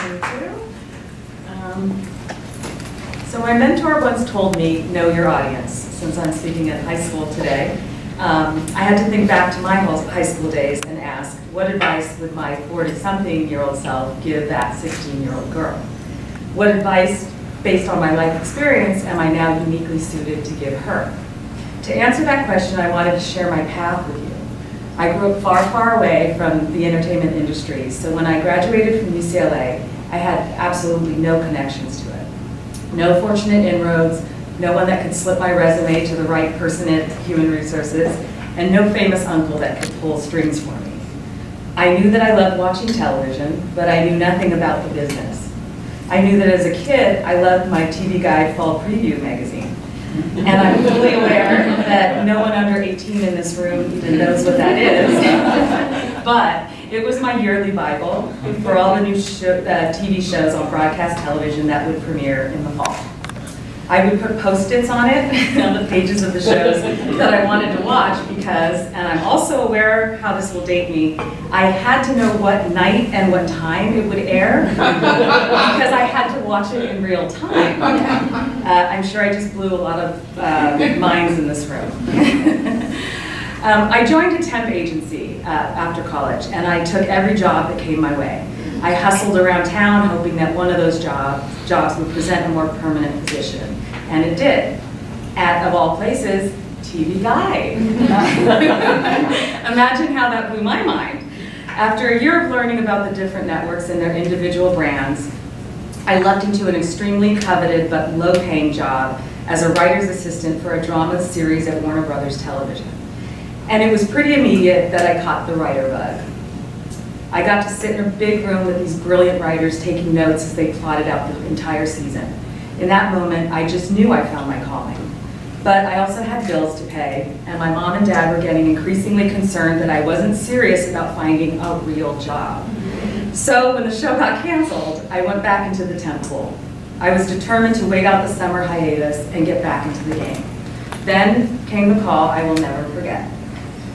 Thank you. So my mentor once told me, know your audience, since I'm speaking at high school today. I had to think back to my high school days and ask, what advice would my 40-something-year-old self give that 16-year-old girl? What advice, based on my life experience, am I now uniquely suited to give her? To answer that question, I wanted to share my path with you. I grew up far, far away from the entertainment industry, so when I graduated from UCLA, I had absolutely no connections to it. No fortunate inroads, no one that could slip my resume to the right person at Human Resources, and no famous uncle that could pull strings for me. I knew that I loved watching television, but I knew nothing about the business. I knew that as a kid, I loved my TV Guide Fall Preview magazine. And I'm fully aware that no one under 18 in this room even knows what that is. But it was my yearly Bible for all the new TV shows on broadcast television that would premiere in the fall. I would put Post-its on it, on the pages of the shows that I wanted to watch because, and I'm also aware how this will date me, I had to know what night and what time it would air because I had to watch it in real time. I'm sure I just blew a lot of minds in this room. I joined a temp agency after college, and I took every job that came my way. I hustled around town hoping that one of those jobs would present a more permanent position, and it did. At, of all places, TV Guide. Imagine how that blew my mind. After a year of learning about the different networks and their individual brands, I lucked into an extremely coveted but low-paying job as a writer's assistant for a drama series at Warner Brothers Television. And it was pretty immediate that I caught the writer bug. I got to sit in a big room with these brilliant writers taking notes as they plotted out the entire season. In that moment, I just knew I found my calling. But I also had bills to pay, and my mom and dad were getting increasingly concerned that I wasn't serious about finding a real job. So when the show got canceled, I went back into the temp pool. I was determined to wait out the summer hiatus and get back into the game. Then came the call I will never forget.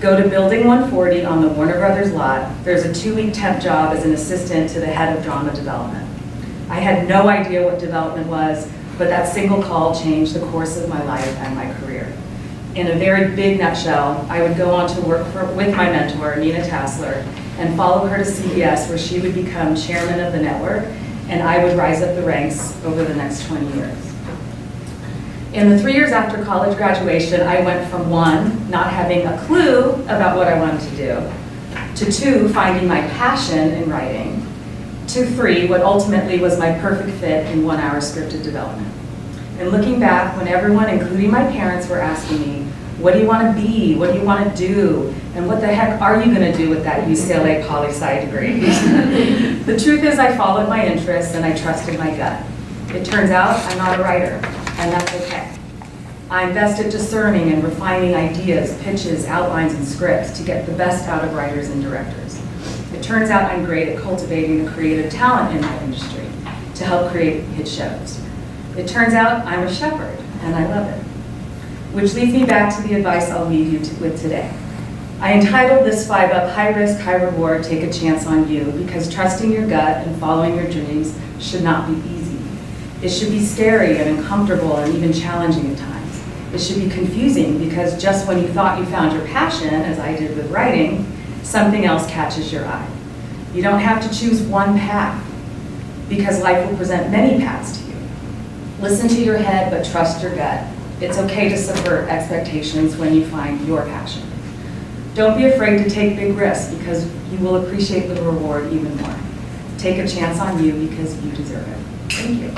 Go to Building 140 on the Warner Brothers lot. There's a 2-week temp job as an assistant to the head of drama development. I had no idea what development was, but that single call changed the course of my life and my career. In a very big nutshell, I would go on to work with my mentor, Nina Tassler, and follow her to CBS, where she would become chairman of the network, and I would rise up the ranks over the next 20 years. In the 3 years after college graduation, I went from 1, not having a clue about what I wanted to do, to 2, finding my passion in writing, to 3, what ultimately was my perfect fit in 1-hour scripted development. And looking back, when everyone, including my parents, were asking me, what do you want to be? What do you want to do? And what the heck are you going to do with that UCLA poli-sci degree? The truth is I followed my interests and I trusted my gut. It turns out I'm not a writer, and that's okay. I'm best at discerning and refining ideas, pitches, outlines, and scripts to get the best out of writers and directors. It turns out I'm great at cultivating the creative talent in my industry to help create hit shows. It turns out I'm a shepherd, and I love it. Which leads me back to the advice I'll leave you with today. I entitled this 5-up, high risk, high reward, take a chance on you, because trusting your gut and following your dreams should not be easy. It should be scary and uncomfortable and even challenging at times. It should be confusing because just when you thought you found your passion, as I did with writing, something else catches your eye. You don't have to choose one path because life will present many paths to you. Listen to your head, but trust your gut. It's okay to subvert expectations when you find your passion. Don't be afraid to take big risks because you will appreciate the reward even more. Take a chance on you because you deserve it. Thank you.